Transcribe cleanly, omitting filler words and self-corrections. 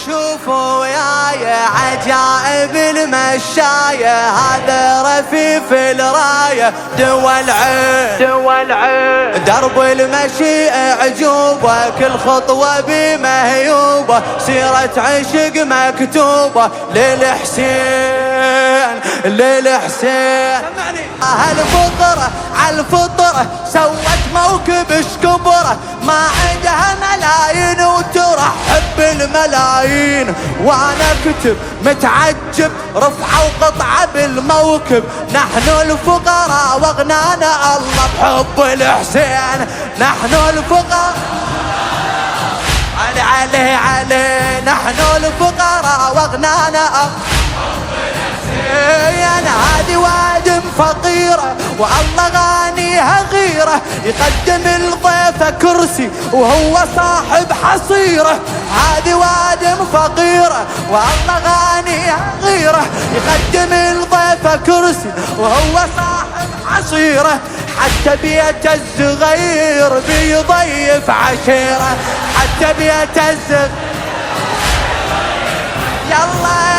شوفوا وياي عجائب المشاية، هذا رفيف الراية دول عين درب المشي عجوبة، كل خطوة بمهيوبة، سيرة عشق مكتوبة للحسين هالفطرة عالفطرة سوت موكب شكبرة، ما عندها ملايين وترحب بالملايين، وانا اكتب متعجب رفعة وقطعة بالموكب، نحن الفقراء واغنانا الله بحب الحسين، نحن الفقراء علي نحن الفقراء واغنانا انا هادي وادم فقيرة والله غانيها غيرة، يقدم الضيفة كرسي وهو صاحب حصيرة، هادي وادم فقيرة والله غانيها غيرة، يقدم الضيفة كرسي وهو صاحب حصيرة، حتى بيت الصغير بيضيف عشيرة، حتى بيت الصغير يلا